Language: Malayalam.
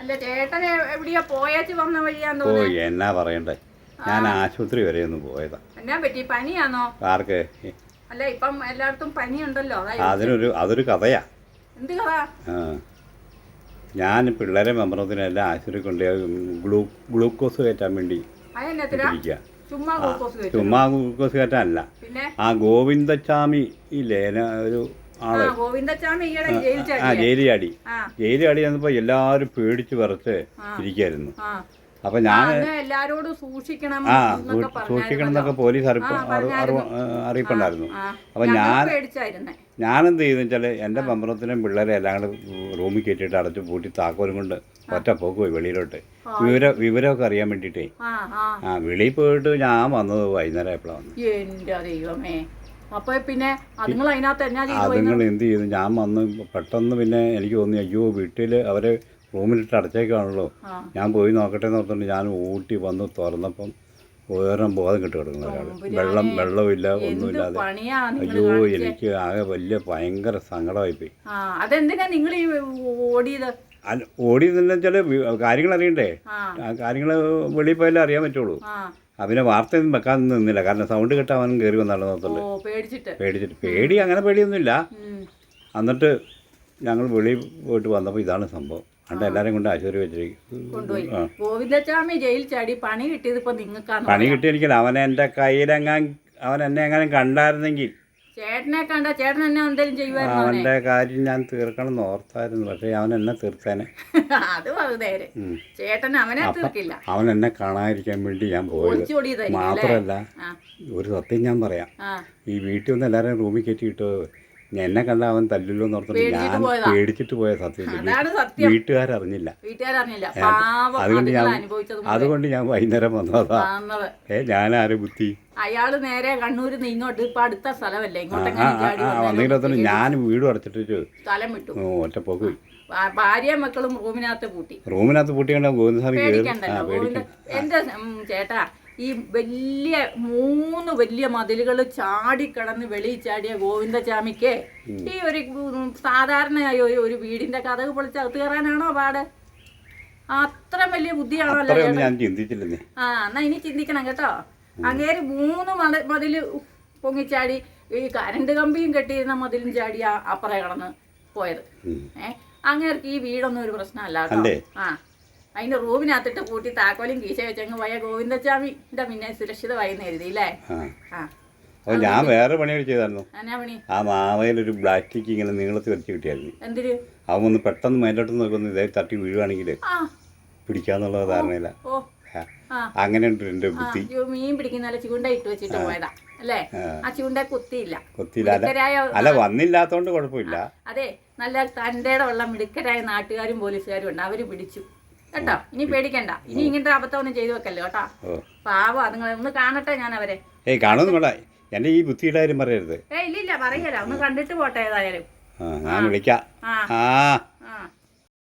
അല്ല ചേട്ടൻ എവിടെയാ പോയേച്ച് വന്ന വഴിയാന്ന് ഓ തോന്നുന്നു. എന്നാ പറയണ്ടേ, ഞാൻ ആശുപത്രി വരെ ഒന്ന് പോയതാ. എന്നാ പറ്റി? പനിയാണോ? ആർക്ക്? അല്ല ഇപ്പം എല്ലായിടത്തും പനിയുണ്ടല്ലോ. അതൊരു കഥയാ. എന്ത് കഥ? ഞാൻ പിള്ളേരെ മെമ്പറത്തിനെല്ലാം ആശുപത്രി കൊണ്ടുപോയി ഗ്ലൂക്കോസ് കയറ്റാൻ വേണ്ടി ഇരിക്കുക. ചുമ്മാ ഗ്ലൂക്കോസ് കയറ്റാനല്ല, ആ ഗോവിന്ദച്ചാമി ഇല്ലേ ഒരു ആള്, ജയില് ചാടി ചെന്നപ്പോ എല്ലാരും പേടിച്ച് വിറച്ച് ഇരിക്കായിരുന്നു. അപ്പൊ ഞാൻ സൂക്ഷിക്കണം എന്നൊക്കെ പോലീസ് അറിയിപ്പുണ്ടായിരുന്നു. അപ്പൊ ഞാനെന്ത് ചെയ്തെന്ന് വെച്ചാല് എൻ്റെ മെമ്പറത്തിനും പിള്ളേരെ എല്ലാം കൂടെ റൂമിൽ കയറ്റിയിട്ട് അടച്ചു പൂട്ടി താക്കോലും കൊണ്ട് ഒറ്റ പോക്ക് പോയി വെളിയിലോട്ട് വിവരമൊക്കെ അറിയാൻ വേണ്ടിയിട്ടേ. വെളിയിൽ പോയിട്ട് ഞാൻ വന്നത് വൈകുന്നേരം എപ്പോഴാണ്. അതുങ്ങൾ എന്ത് ചെയ്തു, ഞാൻ വന്ന് പെട്ടെന്ന് പിന്നെ എനിക്ക് തോന്നി അയ്യോ വീട്ടിൽ അവരെ റൂമിലിട്ട് അടച്ചേക്കാണല്ലോ, ഞാൻ പോയി നോക്കട്ടെ എന്ന് ഓർത്തുകൊണ്ട് ഞാൻ ഊട്ടി വന്ന് തുറന്നപ്പം വേറെ ബോധം കിട്ടി കിടക്കുന്ന ഒരാൾ, വെള്ളമില്ല ഒന്നുമില്ലാതെ. അയ്യോ എനിക്ക് ആകെ ഭയങ്കര സങ്കടമായിപ്പോയി. ഓടിയതെന്ന് വെച്ചാൽ കാര്യങ്ങൾ അറിയണ്ടേ, കാര്യങ്ങൾ വെളിയിൽ പോയാലേ അറിയാൻ പറ്റുള്ളൂ. അവനെ വാർത്തയൊന്നും വെക്കാൻ നിന്നില്ല, കാരണം സൗണ്ട് കേട്ടാവാനും കയറി വന്നാലോ നോക്കണ്ടേ. പേടി അങ്ങനെ പേടിയൊന്നുമില്ല. എന്നിട്ട് ഞങ്ങൾ വെളിയിൽ പോയിട്ട് വന്നപ്പോൾ ഇതാണ് സംഭവം. അണ്ട് എല്ലാവരും കൊണ്ട് ആശുപത്രി വെച്ചിരിക്കും. ഗോവിന്ദച്ചാമി ജയിൽ ചാടി പണി കിട്ടിയത് ഇപ്പൊ നിങ്ങൾക്ക്? പണി കിട്ടിയിരിക്കില്ല, അവൻ എൻ്റെ അവൻ എന്നെ എങ്ങനെ കണ്ടായിരുന്നെങ്കിൽ ചേട്ടനെ കണ്ട ചേട്ടൻ എന്നെ എന്തെങ്കിലും ചെയ്യുമായിരുന്നു. അവൻ്റെ കാര്യം ഞാൻ തീർക്കണം എന്ന് ഓർത്തായിരുന്നു, പക്ഷേ അവൻ എന്നെ തീർത്തേനെ. അത് വെറുതെ ചേട്ടൻ അവനെ തീർക്കില്ല. അവൻ എന്നെ കാണാതിരിക്കാൻ വേണ്ടി ഞാൻ പോയത്. മാത്രമല്ല ഒരു സത്യം ഞാൻ പറയാം, ഈ വീട്ടിൽ വന്ന് എല്ലാവരും റൂമിൽ കയറ്റിയിട്ട് എന്നെ കണ്ട അവൻ തല്ലില്ലോ എന്ന് ഓർത്തിട്ട് ഞാൻ പേടിച്ചിട്ട് പോയ സത്യം വീട്ടുകാരറിഞ്ഞില്ല. അതുകൊണ്ട് ഞാൻ വൈകുന്നേരം വന്നതാ. ഞാനാരും ബുദ്ധി അയാള് നേരെ കണ്ണൂരിൽ നിന്ന് ഇങ്ങോട്ട് ഇപ്പൊ അടുത്ത സ്ഥലമല്ലേ വന്നെങ്കിലും ഞാൻ വീട് അടച്ചിട്ട് സ്ഥലം വിട്ടു, ഒറ്റപ്പോക്ക് പോയി. ഭാര്യ മക്കളും റൂമിനകത്ത് പൂട്ടിക്കണ്ട ഗോവിന്ദസ്വാമി. എന്റെ ചേട്ടാ, ഈ വലിയ മതിലുകൾ ചാടിക്കടന്ന് വെളിയിൽ ചാടിയ ഗോവിന്ദച്ചാമിക്ക് ഈ ഒരു സാധാരണയായി ഒരു വീടിന്റെ കഥക് പൊളിച്ചകത്ത് കയറാനാണോ പാട്? അത്ര വലിയ ബുദ്ധിയാണല്ലോ. എന്നാ ഇനി ചിന്തിക്കണം കേട്ടോ. അങ്ങേര് 3 മതില് പൊങ്ങിച്ചാടി, ഈ കരണ്ട് കമ്പിയും കെട്ടിയിരുന്ന മതിലും ചാടി അപ്പുറം കടന്ന് പോയത്. അങ്ങേർക്ക് ഈ വീടൊന്നും ഒരു പ്രശ്നമല്ല കേട്ടോ. അതിന്റെ റൂമിനകത്തിട്ട് കൂട്ടി താക്കോലും കീശ വെച്ചങ്ങ് പോയ ഗോവിന്ദച്ചാമിന്റെ പിന്നെ സുരക്ഷിതമായി എഴുതിയില്ലേ? ഞാൻ വേറെ പണി ചെയ്തായിരുന്നു. ആ മാവയിലൊരു പ്ലാസ്റ്റിക് ഇങ്ങനെ നീളത്തിൽ വരച്ച് കിട്ടിയായിരുന്നു. എന്തിന്? അവൻ ഒന്ന് പെട്ടെന്ന് മേലോട്ട് നോക്കുന്നു, ഇതേ തട്ടി വീഴുവാണെങ്കിൽ പിടിക്കാന്നുള്ള ധാരണയില്ല. അങ്ങനെയുണ്ട് എന്റെ ബുദ്ധി. മീൻ പിടിക്കുന്ന ചൂണ്ട ഇട്ട് വെച്ചിട്ട് പോയതാ അല്ലേ? ആ ചൂണ്ട കുത്തിയില്ല. അല്ല വന്നില്ലാത്തോണ്ട് കുഴപ്പമില്ല. അതെ, നല്ല തൻ്റെ ഉള്ള മിടുക്കരായ നാട്ടുകാരും പോലീസുകാരും ഉണ്ട്, അവര് പിടിച്ചു കേട്ടോ. ഇനി പേടിക്കണ്ട, ഇനി ഇങ്ങനത്തെ അബദ്ധമൊന്നും ചെയ്തു വെക്കല്ലോ കേട്ടോ. പാവം, നിങ്ങൾ ഒന്ന് കാണട്ടെ ഞാൻ അവരെ. കാണുന്നു, എന്റെ ഈ ബുദ്ധിയുടെ കാര്യം പറയരുത്. ഇല്ല പറയല, ഒന്ന് കണ്ടിട്ട് പോട്ടെ ഏതായാലും. ഞാൻ വിളിക്കാം.